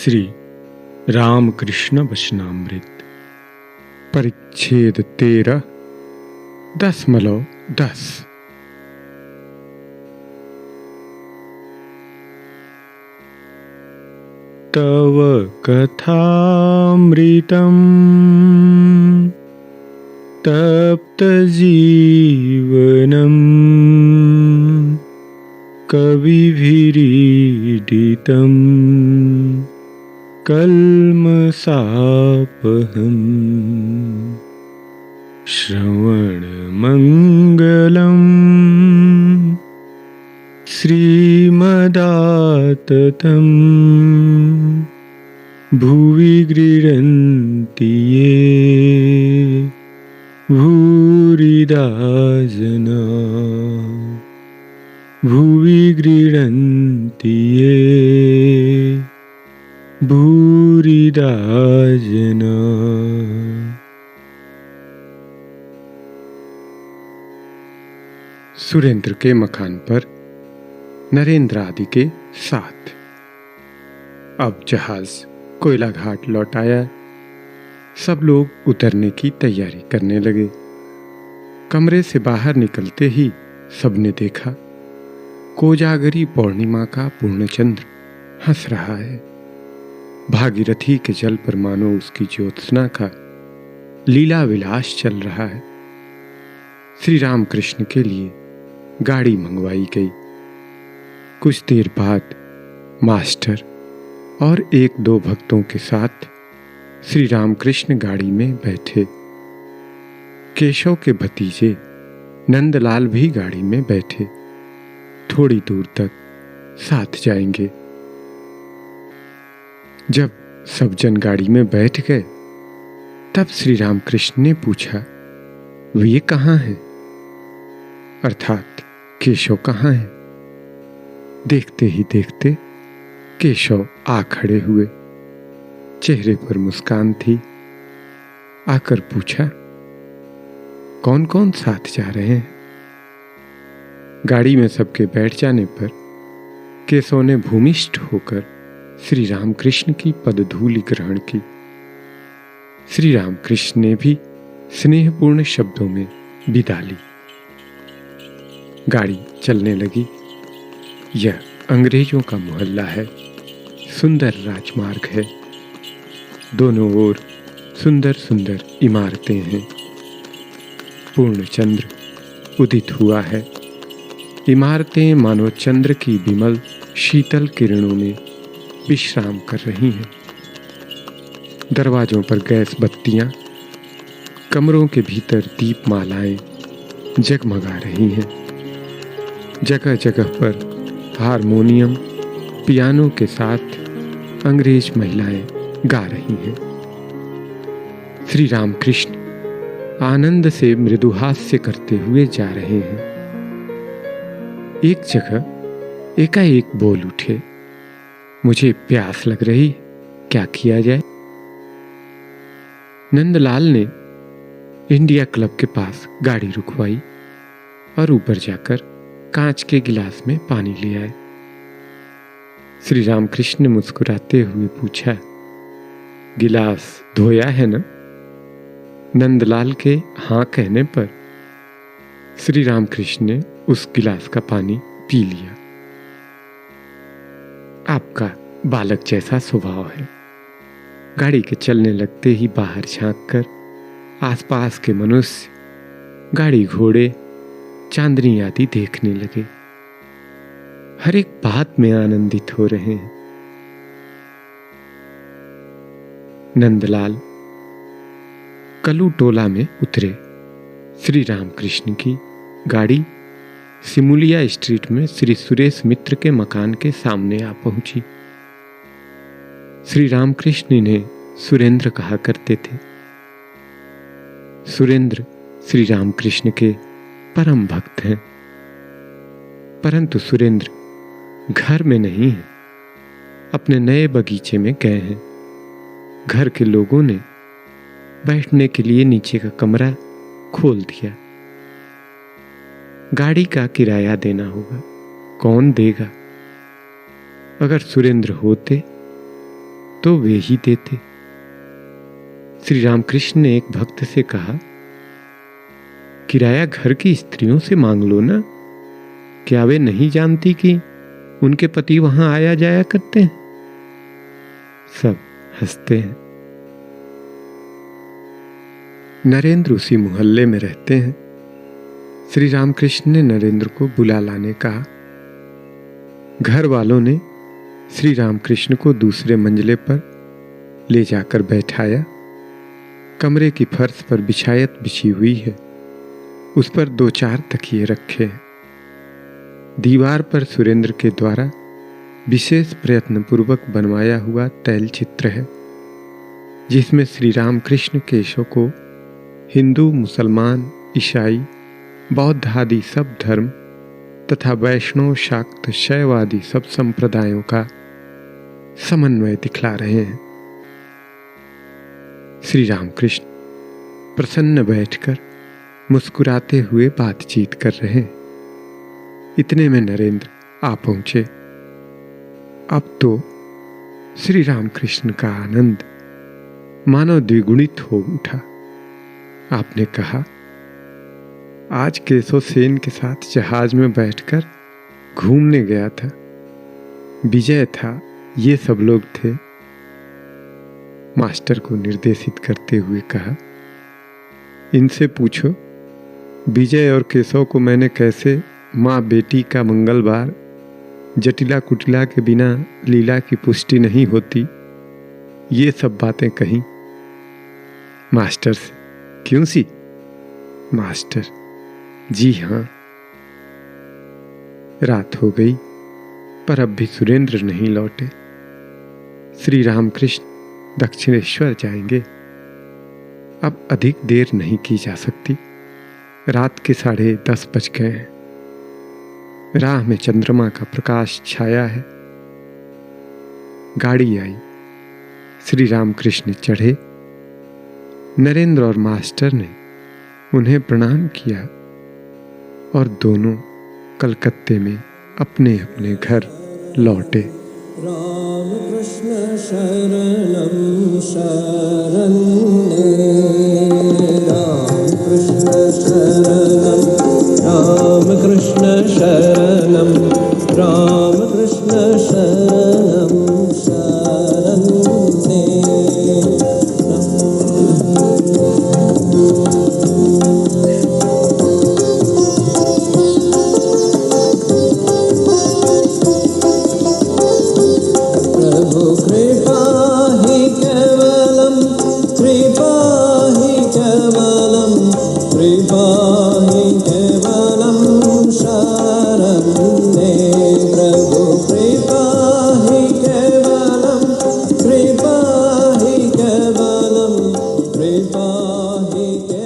श्री रामकृष्ण वचनामृत परिच्छेद 13.10 तव कथामृतं तप्तजीवनं कविभिरीडितं कल्मषापहं श्रवणमङ्गलम् श्रीमदाततं भुवि गृह्णन्ति ये भूरिदा जना भुवि गृह्णन्ति ये भूरिदा जना। सुरेंद्र के मकान पर नरेंद्र आदि के साथ अब जहाज कोयला घाट लौट आया। सब लोग उतरने की तैयारी करने लगे। कमरे से बाहर निकलते ही सबने देखा कोजागरी पूर्णिमा का पूर्णचंद्र हंस रहा है। भागीरथी के जल पर मानो उसकी ज्योत्सना का लीला विलास चल रहा है। श्री रामकृष्ण के लिए गाड़ी मंगवाई गई। कुछ देर बाद मास्टर और एक दो भक्तों के साथ श्री रामकृष्ण गाड़ी में बैठे। केशव के भतीजे नंदलाल भी गाड़ी में बैठे। थोड़ी दूर तक साथ जाएंगे। जब सब जन गाड़ी में बैठ गए तब श्री रामकृष्ण ने पूछा, वो ये कहाँ है, अर्थात केशव कहाँ है। देखते ही देखते केशव आ खड़े हुए। चेहरे पर मुस्कान थी। आकर पूछा, कौन कौन साथ जा रहे हैं। गाड़ी में सबके बैठ जाने पर केशव ने भूमिष्ठ होकर श्री रामकृष्ण की पदधूलि ग्रहण की। श्री रामकृष्ण ने भी स्नेहपूर्ण शब्दों में विदा ली। गाड़ी चलने लगी। यह अंग्रेजों का मोहल्ला है। सुंदर राजमार्ग है। दोनों ओर सुंदर सुंदर इमारतें हैं। पूर्णचंद्र उदित हुआ है। इमारतें मानो चंद्र की विमल शीतल किरणों में विश्राम कर रही हैं। दरवाजों पर गैस बत्तियां, कमरों के भीतर दीपमालाएं जगमगा रही हैं। जगह जगह पर हारमोनियम, पियानो के साथ अंग्रेज महिलाएं गा रही हैं। श्री रामकृष्ण आनंद से मृदुहास्य करते हुए जा रहे हैं। एक जगह एकाएक बोल उठे, मुझे प्यास लग रही, क्या किया जाए। नंदलाल ने इंडिया क्लब के पास गाड़ी रुकवाई और ऊपर जाकर कांच के गिलास में पानी ले आए। श्री रामकृष्ण ने मुस्कुराते हुए पूछा, गिलास धोया है ना। नंदलाल के हाँ कहने पर श्री रामकृष्ण ने उस गिलास का पानी पी लिया। आपका बालक जैसा स्वभाव है। गाड़ी के चलने लगते ही बाहर झांककर आसपास के मनुष्य, गाड़ी घोड़े, चांदनी आदि देखने लगे। हर एक बात में आनंदित हो रहे हैं। नंदलाल कलू टोला में उतरे। श्री रामकृष्ण की गाड़ी सिमुलिया स्ट्रीट में श्री सुरेश मित्र के मकान के सामने आ पहुंची। श्री रामकृष्ण इन्हें सुरेंद्र कहा करते थे। सुरेंद्र श्री रामकृष्ण के परम भक्त हैं। परंतु सुरेंद्र घर में नहीं है, अपने नए बगीचे में गए हैं। घर के लोगों ने बैठने के लिए नीचे का कमरा खोल दिया। गाड़ी का किराया देना होगा, कौन देगा? अगर सुरेंद्र होते तो वे ही देते। श्री रामकृष्ण ने एक भक्त से कहा, किराया घर की स्त्रियों से मांग लो ना, क्या वे नहीं जानती कि उनके पति वहां आया जाया करते हैं? सब हंसते हैं। नरेंद्र उसी मोहल्ले में रहते हैं। श्री रामकृष्ण ने नरेंद्र को बुला लाने कहा। घर वालों ने श्री रामकृष्ण को दूसरे मंजिले पर ले जाकर बैठाया। कमरे की फर्श पर बिछायत बिछी हुई है, उस पर 2-4 तकिए रखे हैं। दीवार पर सुरेंद्र के द्वारा विशेष प्रयत्न पूर्वक बनवाया हुआ तैल चित्र है, जिसमें श्री रामकृष्ण केशव को हिंदू, मुसलमान, ईसाई, बौद्ध आदि सब धर्म तथा वैष्णव, शाक्त, शैव आदि सब संप्रदायों का समन्वय दिखला रहे हैं। श्री रामकृष्ण प्रसन्न बैठकर मुस्कुराते हुए बातचीत कर रहे हैं। इतने में नरेंद्र आ पहुंचे। अब तो श्री रामकृष्ण का आनंद मानो द्विगुणित हो उठा। आपने कहा, आज केशव सेन के साथ जहाज में बैठकर घूमने गया था। विजय था, ये सब लोग थे। मास्टर को निर्देशित करते हुए कहा, इनसे पूछो विजय और केशव को मैंने कैसे माँ बेटी का मंगलवार जटिला कुटिला के बिना लीला की पुष्टि नहीं होती, ये सब बातें कहीं। मास्टर से, क्यों सी? मास्टर, जी हाँ। रात हो गई, पर अब भी सुरेंद्र नहीं लौटे। श्री रामकृष्ण दक्षिणेश्वर जाएंगे। अब अधिक देर नहीं की जा सकती। रात के 10:30 बज गए हैं। राह में चंद्रमा का प्रकाश छाया है। गाड़ी आई। श्री रामकृष्ण चढ़े। नरेंद्र और मास्टर ने उन्हें प्रणाम किया और दोनों कलकत्ते में अपने अपने घर लौटे। राम कृष्ण शरणं शरण्ये, राम कृष्ण शरणं, राम कृष्ण शरणं, राम कृष्ण शरणं शरण्ये। कृपा ही केवलम, कृपा ही केवलम।